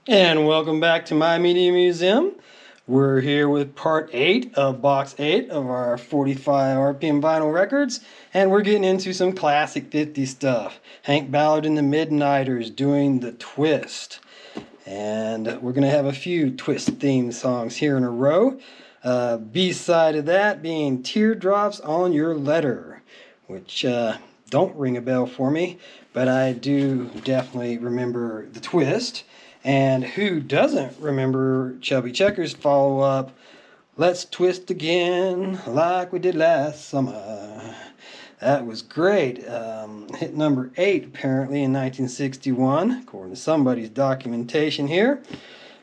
And welcome back to My Media Museum. We're here with part 8 of box 8 of our 45 RPM vinyl records, and we're getting into some classic 50s stuff. Hank Ballard and the Midnighters doing the Twist. And we're going to have a few Twist themed songs here in a row. B-side of that being Teardrops on Your Letter, which don't ring a bell for me, but I do definitely remember the Twist. And who doesn't remember Chubby Checker's follow-up, Let's Twist Again like we did last summer. That was great. Hit number 8 apparently in 1961, according to somebody's documentation here.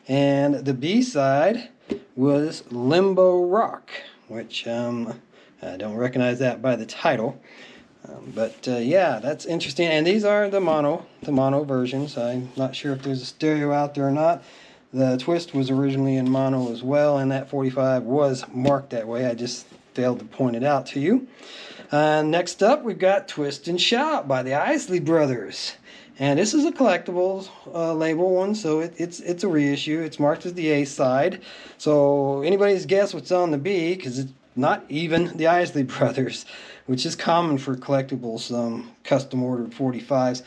And the B-side was Limbo Rock, which I don't recognize that by the title. But yeah, that's interesting. And these are the mono versions. I'm not sure if there's a stereo out there or not. The Twist was originally in mono as well, and that 45 was marked that way. I just failed to point it out to you. Next up, we've got Twist and Shout by the Isley Brothers. And this is a collectibles label one, so it's a reissue. It's marked as the A side. So anybody's guess what's on the B, because it's not even the Isley Brothers, which is common for collectibles, custom ordered 45s.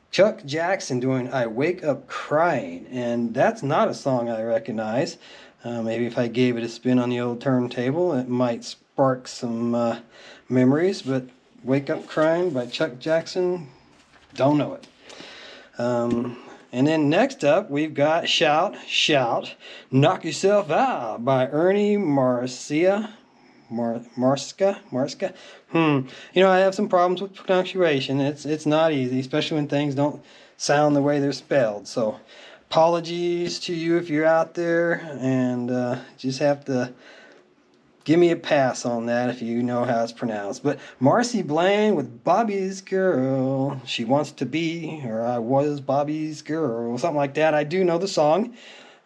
Chuck Jackson doing I Wake Up Crying, and that's not a song I recognize. Maybe if I gave it a spin on the old turntable, it might spark some memories, but Wake Up Crying by Chuck Jackson, don't know it. And then next up, we've got Shout, Shout, Knock Yourself Out by Ernie Marcia. Marska. You know, I have some problems with pronunciation. It's not easy, especially when things don't sound the way they're spelled. So apologies to you if you're out there, and just have to give me a pass on that if you know how it's pronounced. But Marcy Blaine with Bobby's Girl. She wants to be, or I was Bobby's girl, something like that. I do know the song.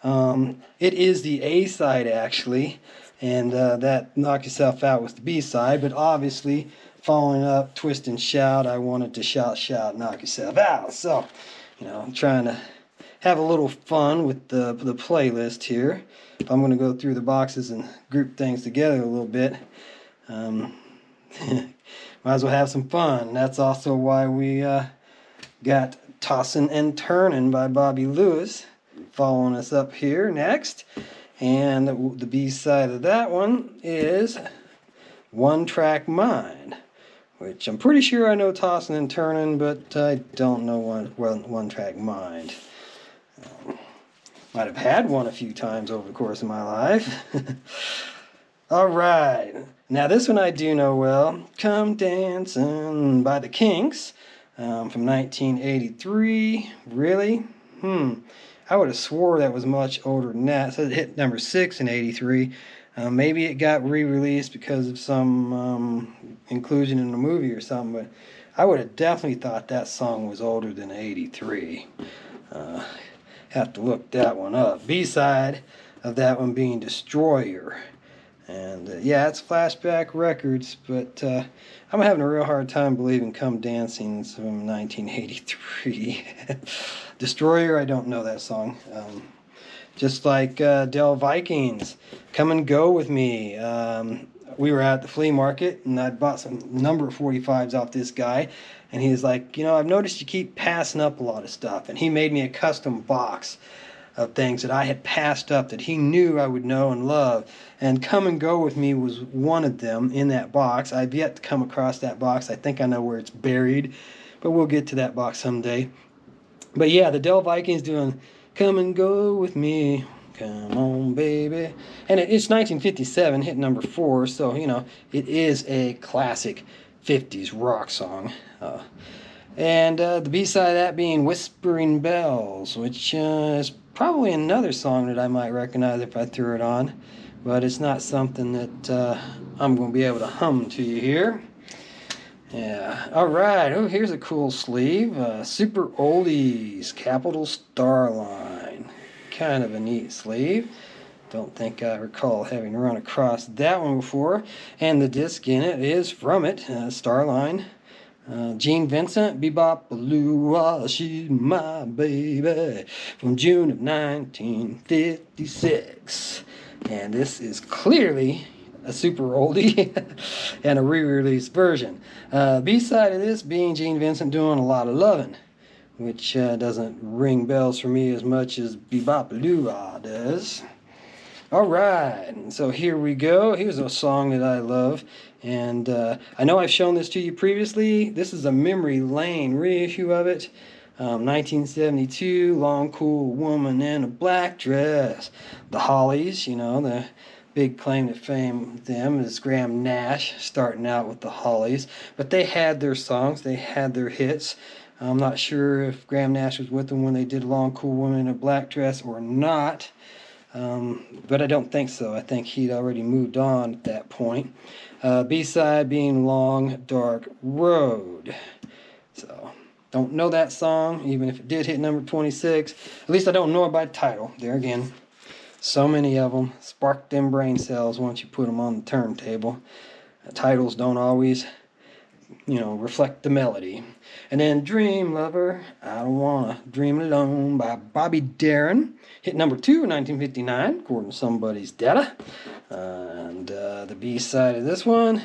It is the A side actually. And that Knock Yourself Out was the B-side, but obviously, following up Twist and Shout, I wanted to shout, knock yourself out. So, you know, I'm trying to have a little fun with the playlist here. If I'm going to go through the boxes and group things together a little bit, might as well have some fun. That's also why we got Tossin' and Turnin' by Bobby Lewis following us up here next. And the B-side of that one is One Track Mind, which I'm pretty sure I know Tossin' and Turnin', but I don't know One Track Mind. Might have had one a few times over the course of my life. All right. Now this one I do know well. Come Dancin' by the Kinks from 1983. Really? I would have swore that was much older than that. So it hit number 6 in 83. Maybe it got re-released because of some inclusion in the movie or something, but I would have definitely thought that song was older than 83. Have to look that one up. B-side of that one being Destroyer. And yeah, it's Flashback Records, but I'm having a real hard time believing Come Dancing's from 1983. Destroyer, I don't know that song. Just like Del Vikings, Come and Go With Me. We were at the flea market, and I'd bought some number 45s off this guy, and he was like, you know, I've noticed you keep passing up a lot of stuff, and he made me a custom box of things that I had passed up that he knew I would know and love. And Come and Go With Me was one of them in that box. I've yet to come across that box. I think I know where it's buried, but we'll get to that box someday. But yeah, the Del Vikings doing Come and Go With Me. Come on, baby. And it's 1957, hit number 4, so, you know, it is a classic 50s rock song. And the B-side of that being Whispering Bells, which is probably another song that I might recognize if I threw it on, but it's not something that I'm going to be able to hum to you here. Yeah, alright, oh, here's a cool sleeve, Super Oldies, Capital Starline. Kind of a neat sleeve. Don't think I recall having run across that one before. And the disc in it is from it, Starline. Gene Vincent, Bebop Baloo, she's my baby, from June of 1956. And this is clearly a super oldie and a re-release version. B-side of this being Gene Vincent doing a lot of loving, which doesn't ring bells for me as much as Bebop Baloo does. All right, so here we go. Here's a song that I love, and I know I've shown this to you previously. This is a Memory Lane reissue of it, 1972, Long Cool Woman in a Black Dress. The Hollies, you know, the big claim to fame with them is Graham Nash starting out with the Hollies, but they had their songs, they had their hits. I'm not sure if Graham Nash was with them when they did Long Cool Woman in a Black Dress or not. But I don't think so. I think he'd already moved on at that point. B-side being Long Dark Road. So, don't know that song, even if it did hit number 26. At least I don't know it by title. There again, so many of them. Spark them brain cells once you put them on the turntable. Titles don't always, reflect the melody. And then Dream Lover, I Don't Wanna Dream Alone by Bobby Darin. Hit number 2 in 1959, according to somebody's data. And the B-side of this one,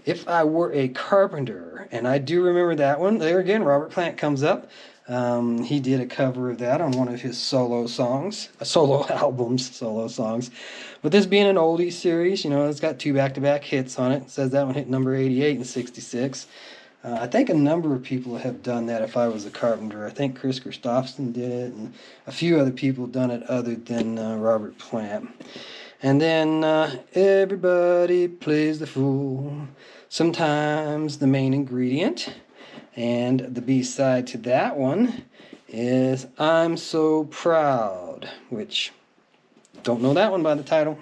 If I Were a Carpenter. And I do remember that one. There again, Robert Plant comes up. He did a cover of that on one of his solo songs, solo songs. But this being an oldie series, it's got 2 back-to-back hits on it. It says that one hit number 88 in 66. I think a number of people have done that, If I Was a Carpenter. I think Chris Christopherson did it, and a few other people have done it other than Robert Plant. And then Everybody Plays the Fool, sometimes the main ingredient. And the B-side to that one is I'm So Proud, which, don't know that one by the title.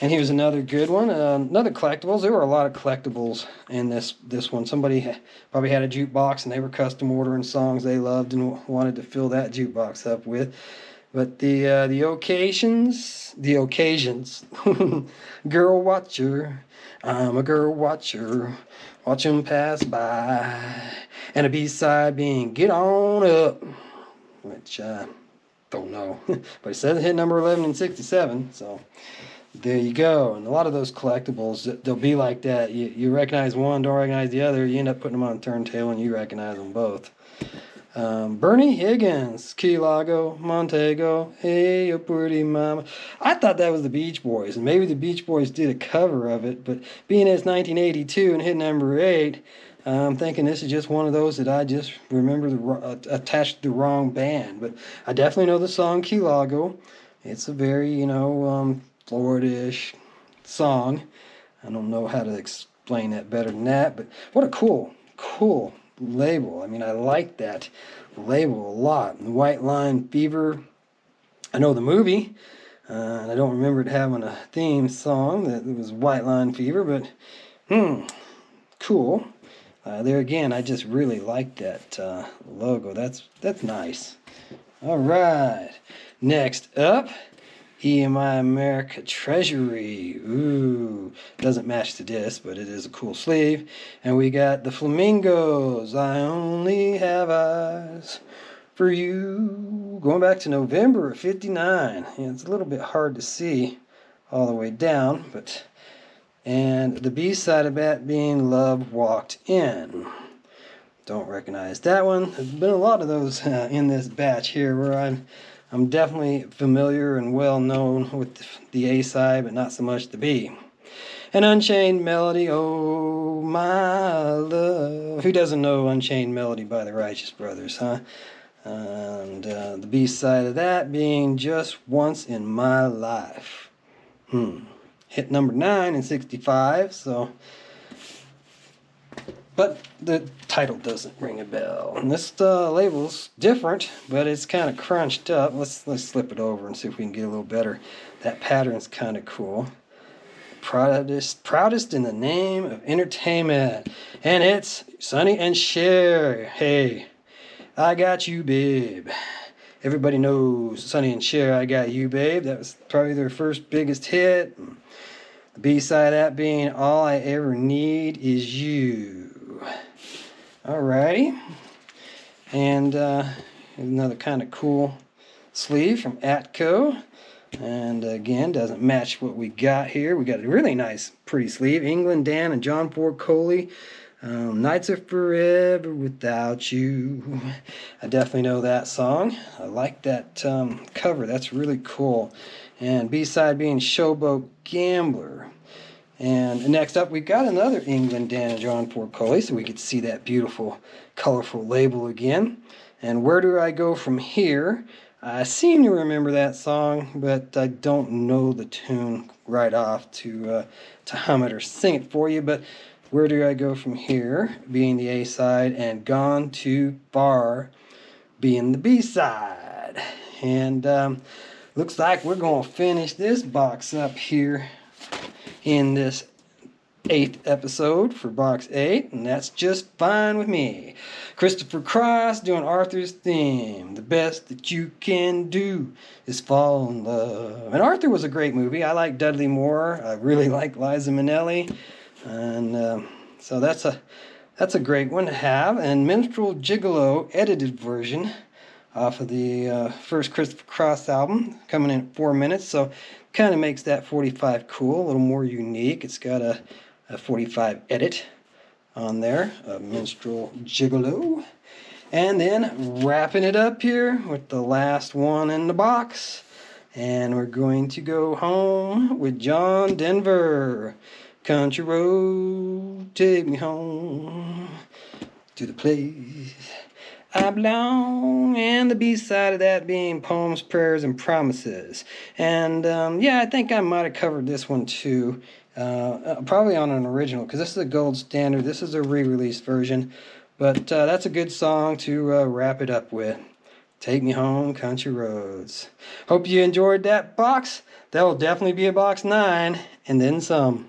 And here's another good one, another collectibles. There were a lot of collectibles in this one. Somebody probably had a jukebox and they were custom ordering songs they loved and wanted to fill that jukebox up with. But the occasions, girl watcher, I'm a girl watcher, watch 'em pass by. And a B-side being Get On Up, which don't know, but it says it hit number 11 in 67, so there you go. And a lot of those collectibles, they'll be like that. You recognize one, don't recognize the other, you end up putting them on a turntable and you recognize them both. Bernie Higgins, Key Largo, Montego, Hey, You Pretty Mama. I thought that was the Beach Boys, and maybe the Beach Boys did a cover of it, but being it's 1982 and hit number 8, I'm thinking this is just one of those that I just remember attached to the wrong band. But I definitely know the song Key Largo. It's a very, Florida-ish song. I don't know how to explain that better than that, but what a cool label. I mean, I like that label a lot. The White Line Fever, I know the movie, and I don't remember it having a theme song that was White Line Fever, but cool. There again, I just really like that logo. That's nice. All right, next up, EMI America Treasury. Ooh, doesn't match the disc, but it is a cool sleeve. And we got the Flamingos, I Only Have Eyes for You. Going back to November of 59. Yeah, it's a little bit hard to see all the way down, but... And the B-side of that being Love Walked In. Don't recognize that one. There's been a lot of those in this batch here where I'm definitely familiar and well known with the A side, but not so much the B. An Unchained Melody, Oh My Love. Who doesn't know Unchained Melody by the Righteous Brothers, huh? And the B side of that being Just Once in My Life. Hit number 9 in 65, so... But the title doesn't ring a bell. And this label's different, but it's kind of crunched up. Let's flip it over and see if we can get a little better. That pattern's kind of cool. Proudest in the name of entertainment. And it's Sonny and Cher. Hey, I got you, babe. Everybody knows Sonny and Cher, I Got You, Babe. That was probably their first biggest hit. The B-side of that being All I Ever Need Is You. Alrighty. And another kind of cool sleeve from Atco. And again, doesn't match what we got here. We got a really nice, pretty sleeve. England Dan and John Ford Coley. Nights are forever without you. I definitely know that song. I like that cover. That's really cool. And B-side being Showboat Gambler. And next up, we've got another England Dan and John Ford Coley, so we could see that beautiful, colorful label again. And Where Do I Go From Here? I seem to remember that song, but I don't know the tune right off to hum it or sing it for you. But Where Do I Go From Here being the A side, and Gone Too Far being the B side. And looks like we're going to finish this box up here in this 8th episode for box 8, and that's just fine with me. Christopher Cross doing Arthur's theme. The best that you can do is fall in love. And Arthur was a great movie. I like Dudley Moore. I really like Liza Minnelli. And so that's a great one to have. And Minstrel Gigolo edited version off of the first Christopher Cross album, coming in at 4 minutes. So kind of makes that 45 cool, a little more unique. It's got a 45 edit on there, a Minstrel Gigolo. And then wrapping it up here with the last one in the box. And we're going to go home with John Denver. Country road, take me home to the place I belong. And the B-side of that being Poems, Prayers, and Promises. And yeah, I think I might have covered this one too. Probably on an original, because this is a gold standard. This is a re-release version. But that's a good song to wrap it up with. Take Me Home, Country Roads. Hope you enjoyed that box. That will definitely be a box 9, and then some.